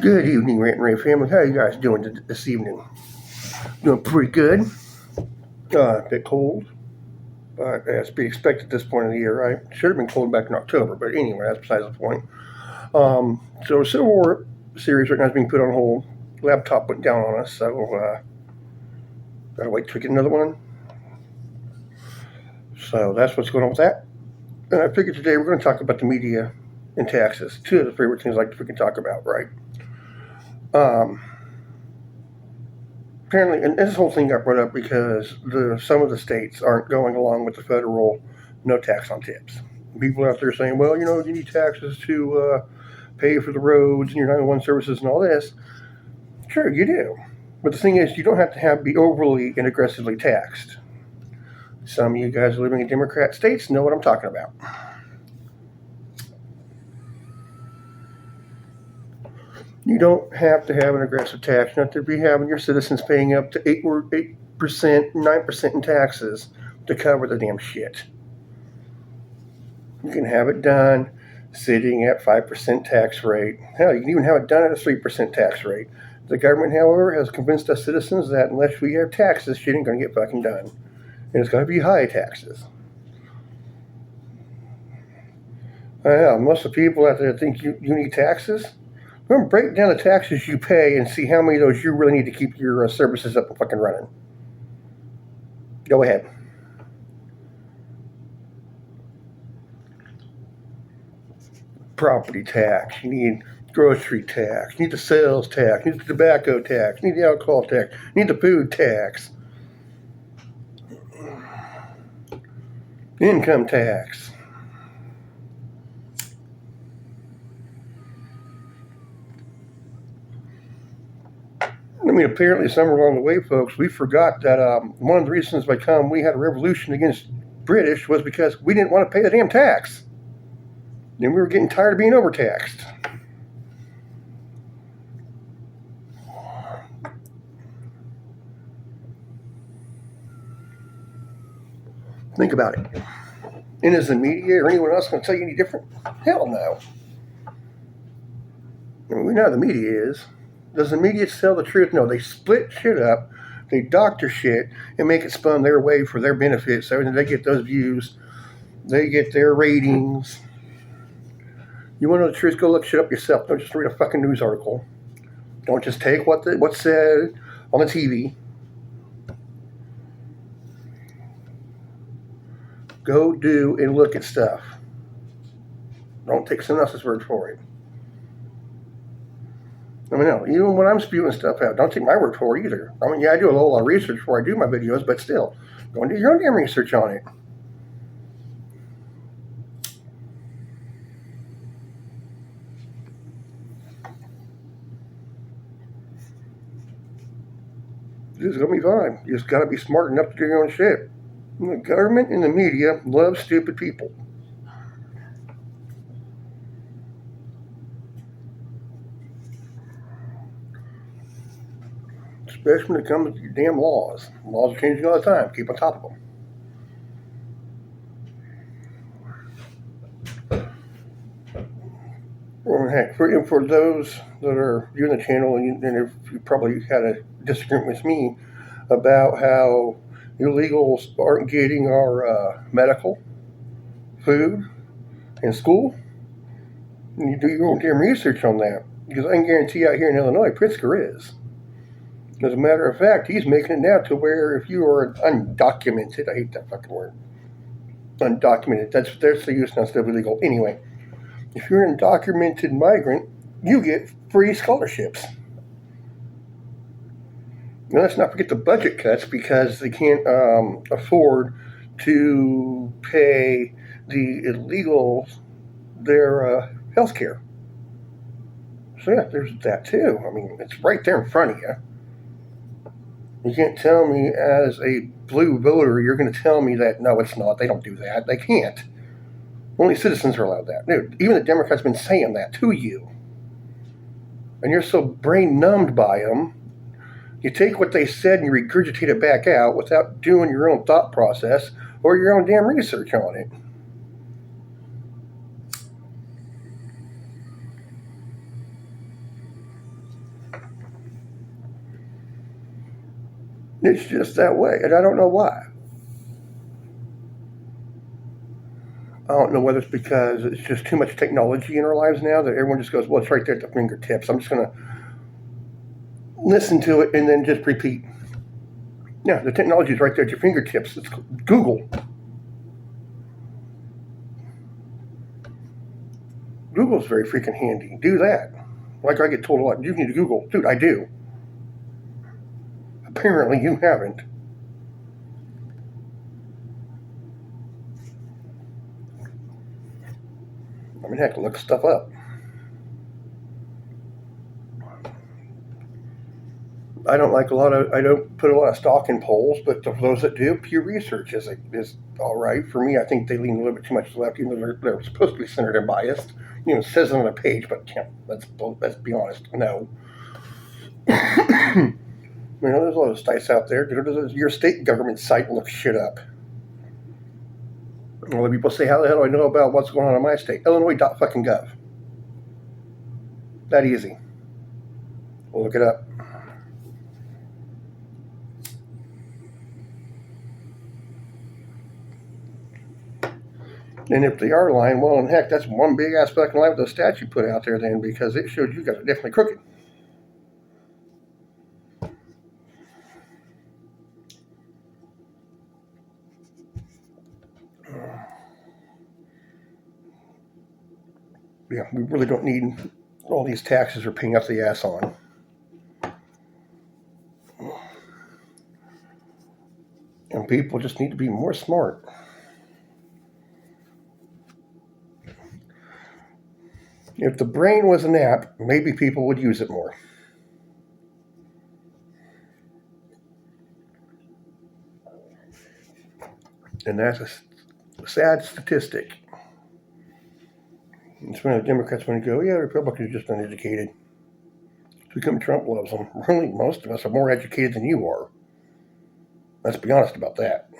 Good evening, Rant and Rave family. How are you guys doing this evening? Doing pretty good. A bit cold, but that's to be expected at this point of the year, right? Should have been cold back in October, but anyway, that's besides the point. So Civil War series right now is being put on hold. Laptop went down on us, so gotta wait to get another one. So that's what's going on with that. And I figured today we're going to talk about the media and taxes. Two of the favorite things I like to freaking talk about, right? Apparently, and this whole thing got brought up because some of the states aren't going along with the federal no tax on tips. People out there saying, well, you need taxes to pay for the roads and your 911 services and all this. Sure, you do. But the thing is, you don't have to be overly and aggressively taxed. Some of you guys living in Democrat states know what I'm talking about. You don't have to have an aggressive tax. You don't have to be having your citizens paying up to 8%, 9% in taxes to cover the damn shit. You can have it done sitting at 5% tax rate. Hell, you can even have it done at a 3% tax rate. The government, however, has convinced us citizens that unless we have taxes, shit ain't going to get fucking done. And it's going to be high taxes. Most of the people out there think you need taxes. Go and break down the taxes you pay and see how many of those you really need to keep your services up and fucking running. Go ahead. Property tax. You need grocery tax. You need the sales tax. You need the tobacco tax. You need the alcohol tax. You need the food tax. Income tax. I mean, apparently somewhere along the way, folks, we forgot that one of the reasons by time we had a revolution against British was because we didn't want to pay the damn tax. And we were getting tired of being overtaxed. Think about it. And is the media or anyone else going to tell you any different? Hell no. I mean, we know how the media is. Does the media tell the truth? No, they split shit up, they doctor shit, and make it spun their way for their benefit. So they get those views, they get their ratings. You want to know the truth? Go look shit up yourself. Don't just read a fucking news article. Don't just take what's said on the TV. Go do and look at stuff. Don't take someone else's word for it. I mean, no, even when I'm spewing stuff out, don't take my word for it either. I mean, yeah, I do a whole lot of research before I do my videos, but still, go and do your own damn research on it. It's going to be fine. You just got to be smart enough to do your own shit. And the government and the media love stupid people. Especially when it comes to your damn laws. Laws are changing all the time. Keep on top of them. Well, heck, for those that are viewing the channel, and if you probably had a disagreement with me about how illegals aren't getting our medical, food, and school, you do your own damn research on that. Because I can guarantee out here in Illinois, Pritzker is. As a matter of fact, he's making it now to where if you are undocumented, I hate that fucking word, undocumented, that's the use now instead of illegal. Anyway, if you're an undocumented migrant, you get free scholarships. Now, let's not forget the budget cuts because they can't afford to pay the illegals their health care. So, yeah, there's that too. I mean, it's right there in front of you. You can't tell me as a blue voter, you're going to tell me that, no, it's not. They don't do that. They can't. Only citizens are allowed that. Dude, even the Democrats have been saying that to you. And you're so brain numbed by them. You take what they said and you regurgitate it back out without doing your own thought process or your own damn research on it. It's just that way, and I don't know why. I don't know whether it's because it's just too much technology in our lives now that everyone just goes, well, it's right there at the fingertips. I'm just going to listen to it and then just repeat. Yeah, the technology is right there at your fingertips. It's Google. Google's very freaking handy. Do that. Like I get told a lot, you need to Google. Dude, I do. Apparently you haven't. I mean, heck, look stuff up. I don't put a lot of stock in polls, but for those that do, Pew Research is all right. For me, I think they lean a little bit too much left, even though they're supposed to be centered and biased. It says it on a page, but let's be honest, no. There's a lot of sites out there. Your state government site looks shit up. A lot of people say, how the hell do I know about what's going on in my state? Illinois.fucking.gov. That easy. We'll look it up. And if they are lying, well, and heck, that's one big aspect in life of the stat you put out there then, because it shows you guys are definitely crooked. Yeah, we really don't need all these taxes we're paying up the ass on. And people just need to be more smart. If the brain was an app, maybe people would use it more. And that's a sad statistic. It's when the Democrats want to go, yeah, Republicans are just uneducated. It's become Trump loves them. Really, most of us are more educated than you are. Let's be honest about that.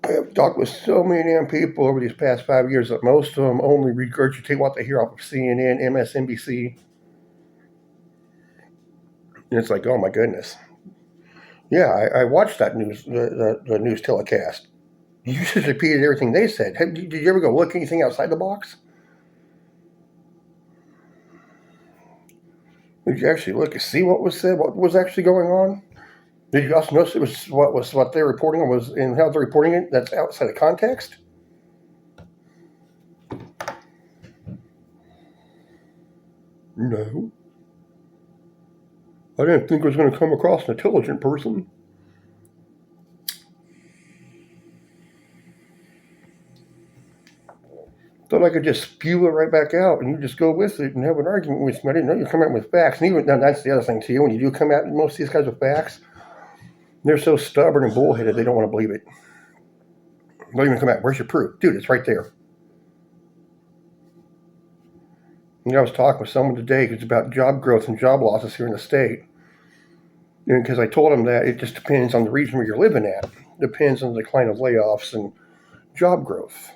I have talked with so many damn people over these past 5 years that most of them only regurgitate what they hear off of CNN, MSNBC. And it's like, oh my goodness. Yeah, I watched that the news telecast. You just repeated everything they said. Did you ever go look anything outside the box? Did you actually look and see what was said? What was actually going on? Did you also notice it was what they're reporting was and how they're reporting it? That's outside of context. No, I didn't think it was going to come across an intelligent person. Thought I could just spew it right back out and you just go with it and have an argument with me. I didn't know you come out with facts. And even that's the other thing too. When you do come out, most of these guys with facts, they're so stubborn and bullheaded they don't want to believe it. They'll even come out. Where's your proof, dude? It's right there. I was talking with someone today because it's about job growth and job losses here in the state. And because I told them that it just depends on the region where you're living at. It depends on the decline of layoffs and job growth.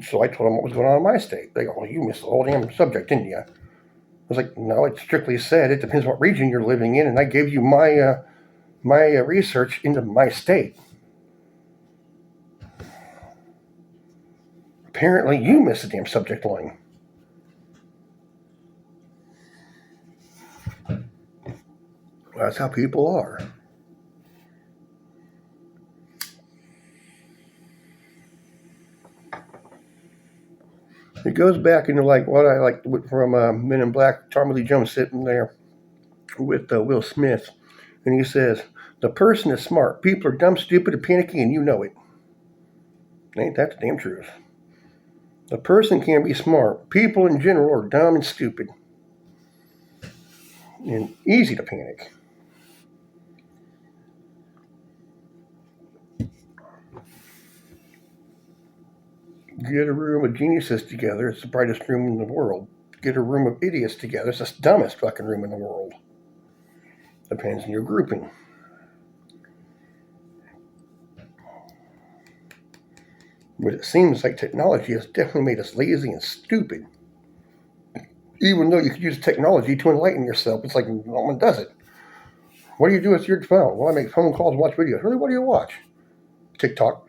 So I told them what was going on in my state. They go, well, you missed the whole damn subject, didn't you? I was like, no, it strictly said it depends what region you're living in, and I gave you my research into my state. Apparently, you missed the damn subject line. That's how people are. It goes back into like what I like from Men in Black. Tommy Lee Jones sitting there with Will Smith, and he says, "The person is smart. People are dumb, stupid, and panicky, and you know it." Ain't that the damn truth? The person can be smart. People in general are dumb and stupid, and easy to panic. Get a room of geniuses together, it's the brightest room in the world. Get a room of idiots together, it's the dumbest fucking room in the world. Depends on your grouping. But it seems like technology has definitely made us lazy and stupid. Even though you could use technology to enlighten yourself, it's like no one does it. What do you do with your phone? Well, I make phone calls and watch videos. Really, what do you watch? TikTok.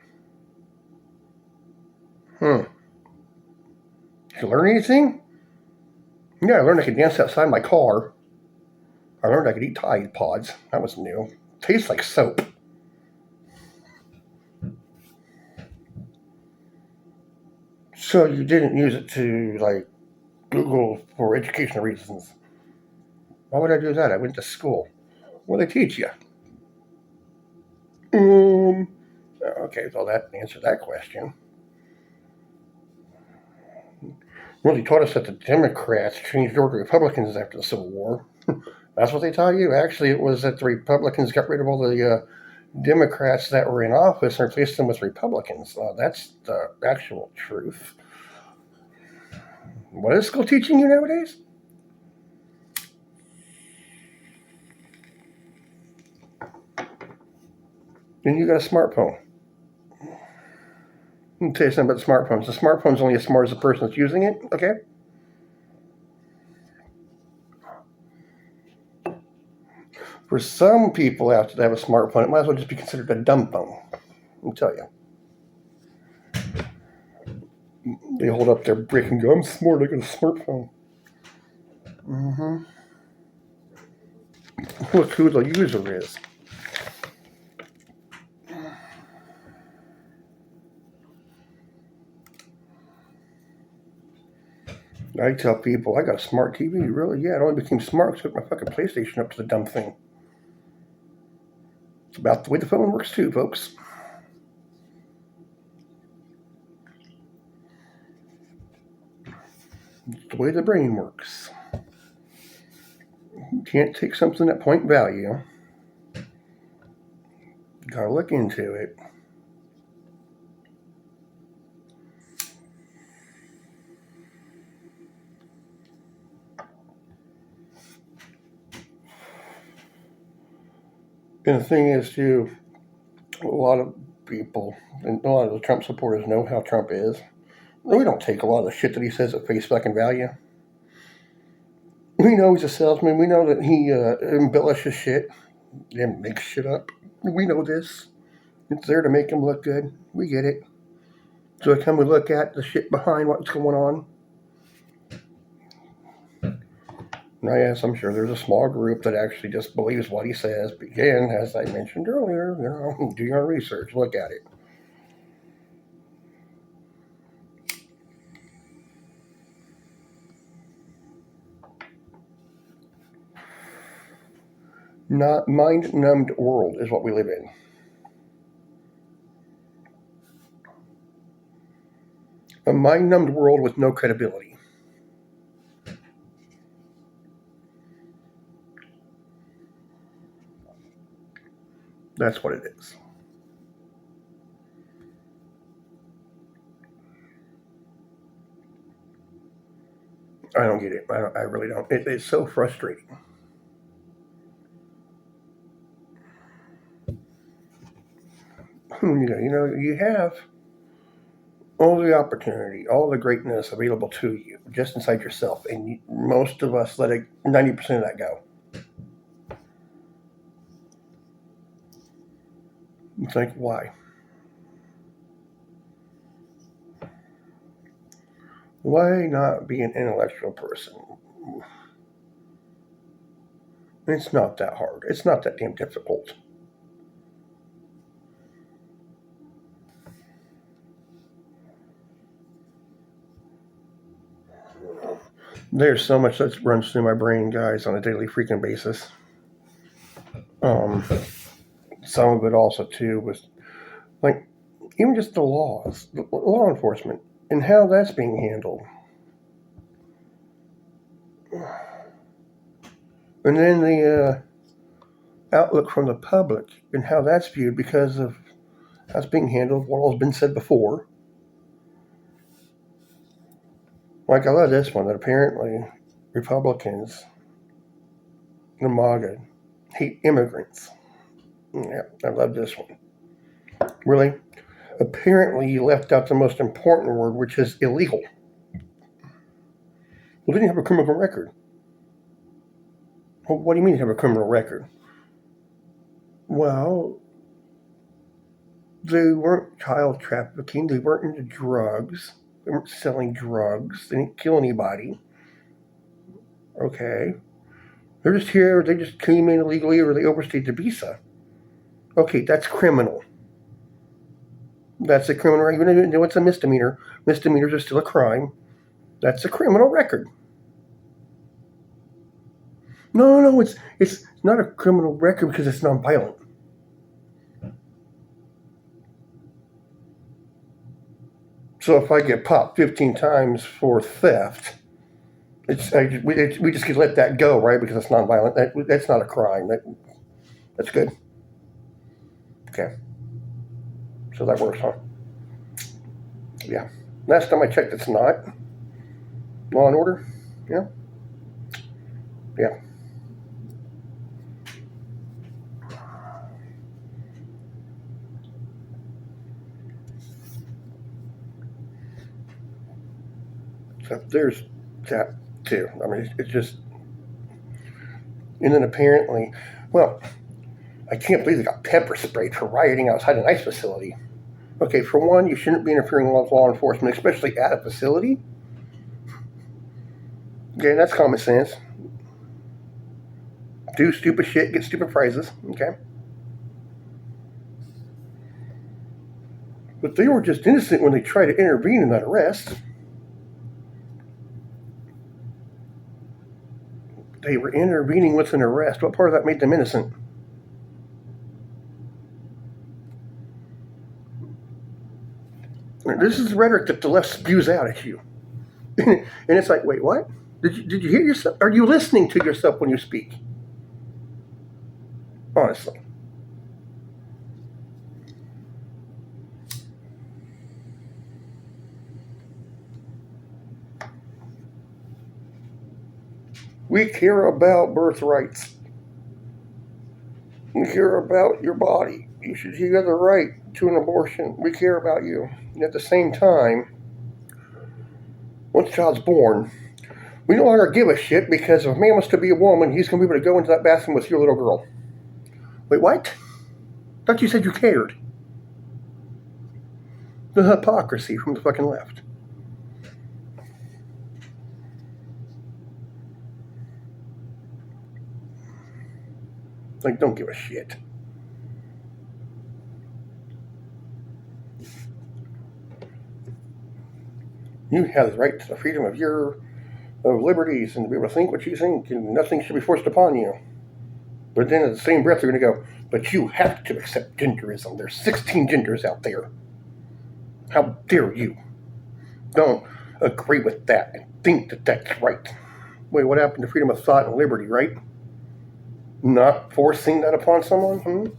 Did you learn anything? Yeah, I learned I could dance outside my car. I learned I could eat Tide Pods. That was new. Tastes like soap. So you didn't use it to, like, Google for educational reasons. Why would I do that? I went to school. What do they teach you? Okay, so that answers that question. Well, they taught us that the Democrats changed over to Republicans after the Civil War. That's what they taught you? Actually, it was that the Republicans got rid of all the Democrats that were in office and replaced them with Republicans. That's the actual truth. What is school teaching you nowadays? Then you got a smartphone. Let me tell you something about the smartphones. The smartphone's only as smart as the person that's using it, okay? For some people out there that have a smartphone, it might as well just be considered a dumb phone. I'll tell you. They hold up their brick and go, I'm smart, I got a smartphone. Look who the user is. I tell people, I got a smart TV. Really? Yeah, it only became smart because I took my fucking PlayStation up to the dumb thing. It's about the way the phone works too, folks. It's the way the brain works. You can't take something at point value. You gotta look into it. And the thing is, too, a lot of people and a lot of the Trump supporters know how Trump is. We don't take a lot of the shit that he says at face fucking value. We know he's a salesman. We know that he embellishes shit and makes shit up. We know this. It's there to make him look good. We get it. So come we look at the shit behind what's going on. Now, yes, I'm sure there's a small group that actually just believes what he says. But again, as I mentioned earlier, do your research, look at it. Not mind-numbed world is what we live in. A mind-numbed world with no credibility. That's what it is. I don't get it. I really don't. It's so frustrating. You have all the opportunity, all the greatness available to you just inside yourself, and most of us let 90% of that go. It's like, why? Why not be an intellectual person? It's not that hard. It's not that damn difficult. There's so much that runs through my brain, guys, on a daily freaking basis. Um, some of it also too was like even just the laws, the law enforcement, and how that's being handled. And then the outlook from the public and how that's viewed because of how it's being handled, what all's been said before. Like I love this one that apparently Republicans, the MAGA, hate immigrants. Yeah, I love this one. Really? Apparently, you left out the most important word, which is illegal. Well, didn't you have a criminal record? Well, what do you mean you have a criminal record? Well, they weren't child trafficking. They weren't into drugs. They weren't selling drugs. They didn't kill anybody. Okay. They're just here. They just came in illegally or they overstayed the visa. Okay, that's criminal. That's a criminal. Even though it's a misdemeanor, misdemeanors are still a crime. That's a criminal record. No, it's not a criminal record because it's nonviolent. So if I get popped 15 times for theft, we just could let that go, right? Because it's nonviolent. That's not a crime. That's good. Okay. So that works, huh? Yeah. Last time I checked, it's not. Law and order? Yeah. Yeah. So there's that too. I mean, it's just. And then apparently, well, I can't believe they got pepper sprayed for rioting outside an ICE facility. Okay, for one, you shouldn't be interfering with law enforcement, especially at a facility. Okay, that's common sense. Do stupid shit, get stupid prizes. Okay. But they were just innocent when they tried to intervene in that arrest. They were intervening with an arrest. What part of that made them innocent? This is the rhetoric that the left spews out at you. And it's like, wait, what? Did you hear yourself? Are you listening to yourself when you speak? Honestly. We care about birthrights. We care about your body. You have the right to an abortion. We care about you. And at the same time, once a child's born, we no longer give a shit because if a man wants to be a woman, he's going to be able to go into that bathroom with your little girl. Wait, what? I thought you said you cared. The hypocrisy from the fucking left. Like, don't give a shit. You have the right to the freedom of your liberties and to be able to think what you think, and nothing should be forced upon you. But then at the same breath, they're going to go, but you have to accept genderism. There's 16 genders out there. How dare you? Don't agree with that and think that that's right. Wait, what happened to freedom of thought and liberty, right? Not forcing that upon someone?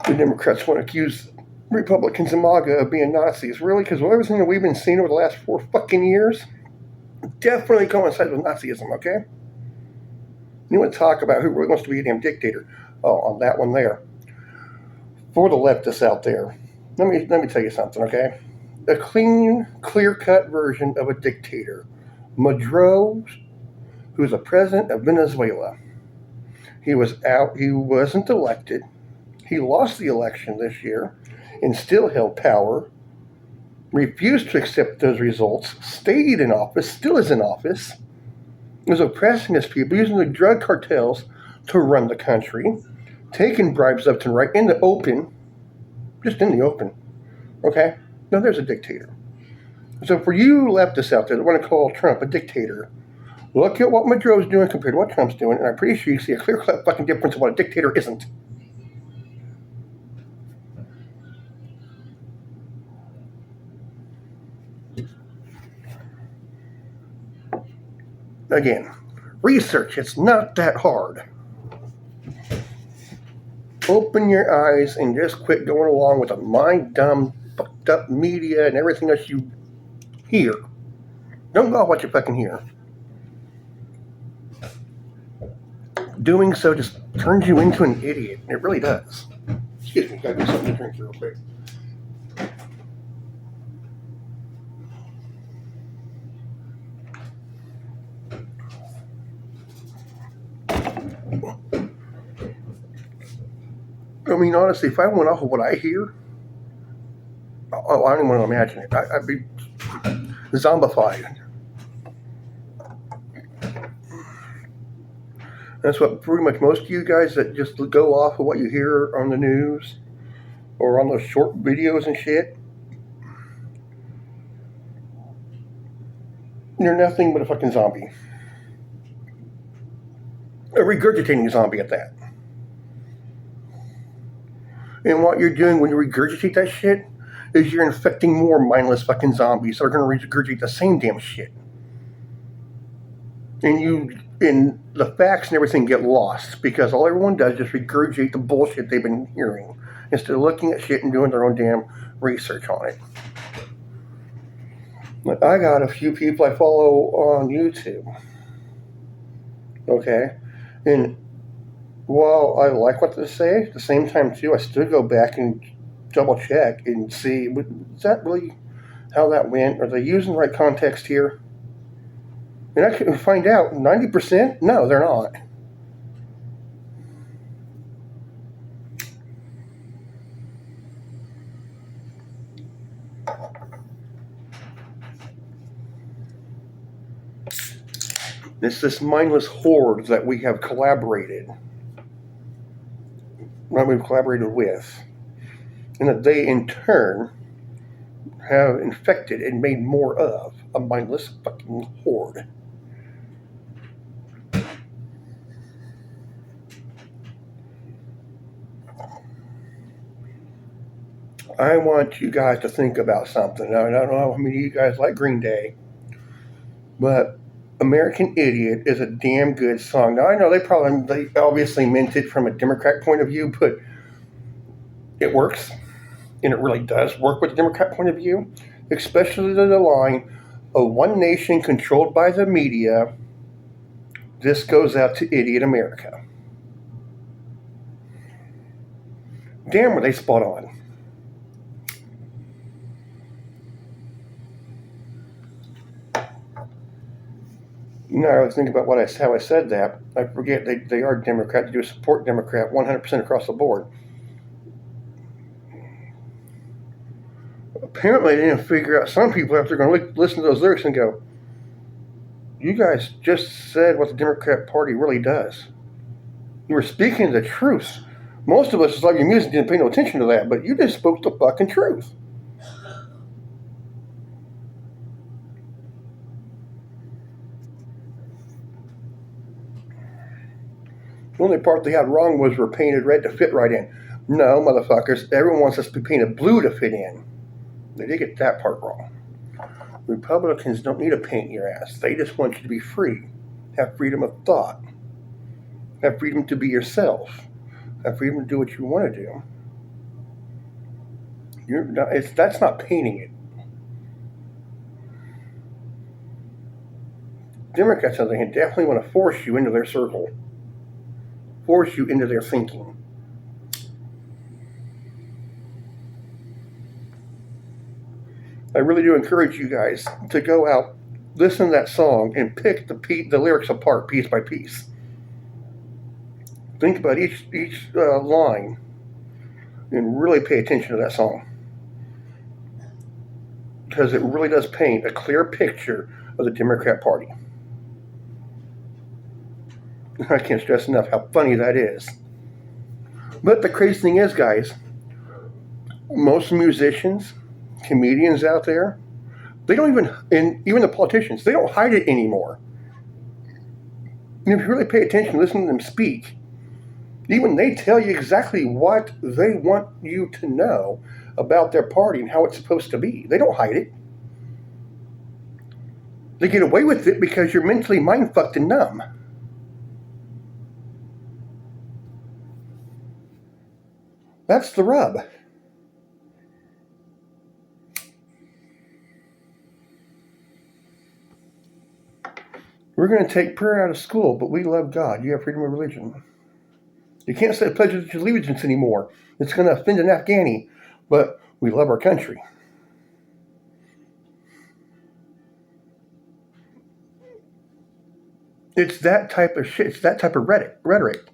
The Democrats want to accuse Republicans and MAGA of being Nazis. Really? Because everything that we've been seeing over the last 4 fucking years definitely coincides with Nazism, okay? You want to talk about who really wants to be a damn dictator? Oh, on that one there. For the leftists out there, let me tell you something, okay? A clean, clear-cut version of a dictator. Maduro, who's the president of Venezuela. He wasn't elected. He lost the election this year and still held power, refused to accept those results, stayed in office, still is in office, is oppressing his people, using the drug cartels to run the country, taking bribes left and right in the open, just in the open, okay? Now there's a dictator. So for you leftists out there that want to call Trump a dictator, look at what Maduro's doing compared to what Trump's doing, and I'm pretty sure you see a clear-cut fucking difference of what a dictator isn't. Again, research, it's not that hard. Open your eyes and just quit going along with the mind-dumb, fucked-up media and everything else you hear. Don't go off what you fucking hear. doing so just turns you into an idiot. It really does. Excuse me, gotta get something to drink real quick. I mean, honestly, if I went off of what I hear, I don't even want to imagine it. I'd be zombified. That's what pretty much most of you guys that just go off of what you hear on the news or on those short videos and shit, you're nothing but a fucking zombie. A regurgitating zombie at that. And what you're doing when you regurgitate that shit is you're infecting more mindless fucking zombies that are going to regurgitate the same damn shit. And the facts and everything get lost because all everyone does is regurgitate the bullshit they've been hearing instead of looking at shit and doing their own damn research on it. Like, I got a few people I follow on YouTube. Okay? And while I like what they say, at the same time too, I still go back and double check and see, is that really how that went? Are they using the right context here? And I can find out 90%, no, they're not. It's this mindless horde that we have collaborated, that we've collaborated with, and that they in turn have infected and made more of a mindless fucking horde. I want you guys to think about something. Now, I don't know how many of you guys like Green Day, but American Idiot is a damn good song. Now, I know they obviously meant it from a Democrat point of view, but it works, and it really does work with the Democrat point of view, especially the line of one nation controlled by the media. This goes out to idiot America. Damn, were they spot on. Now, I was thinking about how I said that. I forget they are Democrat. They do support Democrat 100% across the board. Apparently, they didn't figure out. Some people out there are going to listen to those lyrics and go, "You guys just said what the Democrat Party really does. You were speaking the truth. Most of us just love your music, didn't pay no attention to that, but you just spoke the fucking truth." The only part they had wrong was we're painted red to fit right in. No, motherfuckers, everyone wants us to be painted blue to fit in. They did get that part wrong. Republicans don't need to paint your ass. They just want you to be free. Have freedom of thought. Have freedom to be yourself. Have freedom to do what you want to do. That's not painting it. Democrats, on the other hand, definitely want to force you into their circle. Force you into their thinking. I really do encourage you guys to go out, listen to that song, and pick the lyrics apart piece by piece. Think about each line and really pay attention to that song. Because it really does paint a clear picture of the Democrat Party. I can't stress enough how funny that is. But the crazy thing is, guys, most musicians, comedians out there, they don't and even the politicians, they don't hide it anymore. And if you really pay attention, listen to them speak, even they tell you exactly what they want you to know about their party and how it's supposed to be. They don't hide it. They get away with it because you're mentally mind-fucked and numb. That's the rub. We're going to take prayer out of school, but we love God. You have freedom of religion. You can't say Pledge of Allegiance anymore. It's going to offend an Afghani, but we love our country. It's that type of shit. It's that type of rhetoric.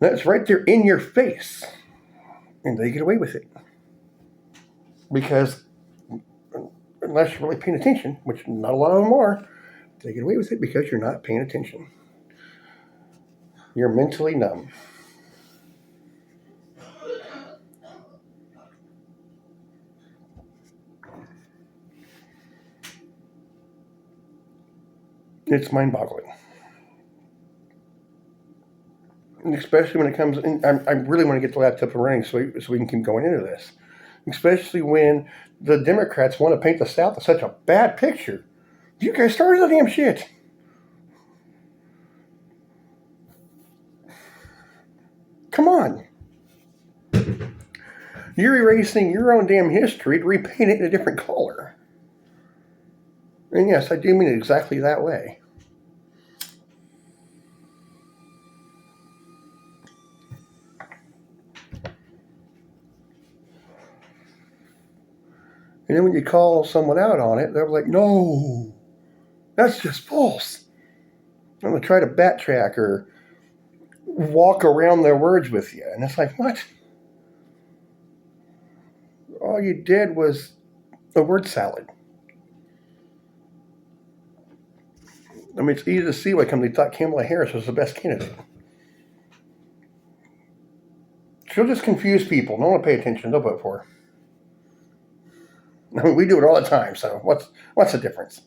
That's right there in your face. And they get away with it. Because unless you're really paying attention, which not a lot of them are, they get away with it because you're not paying attention. You're mentally numb. It's mind-boggling. And especially when it comes, and I really want to get the laptop running so we can keep going into this. Especially when the Democrats want to paint the South as such a bad picture. You guys started the damn shit. Come on. You're erasing your own damn history to repaint it in a different color. And yes, I do mean it exactly that way. And then when you call someone out on it, they're like, no, that's just false. I'm going to try to backtrack or walk around their words with you. And it's like, what? All you did was a word salad. I mean, it's easy to see why they thought Kamala Harris was the best candidate. She'll just confuse people. No one will pay attention. They'll vote for her. I mean, we do it all the time, so what's the difference?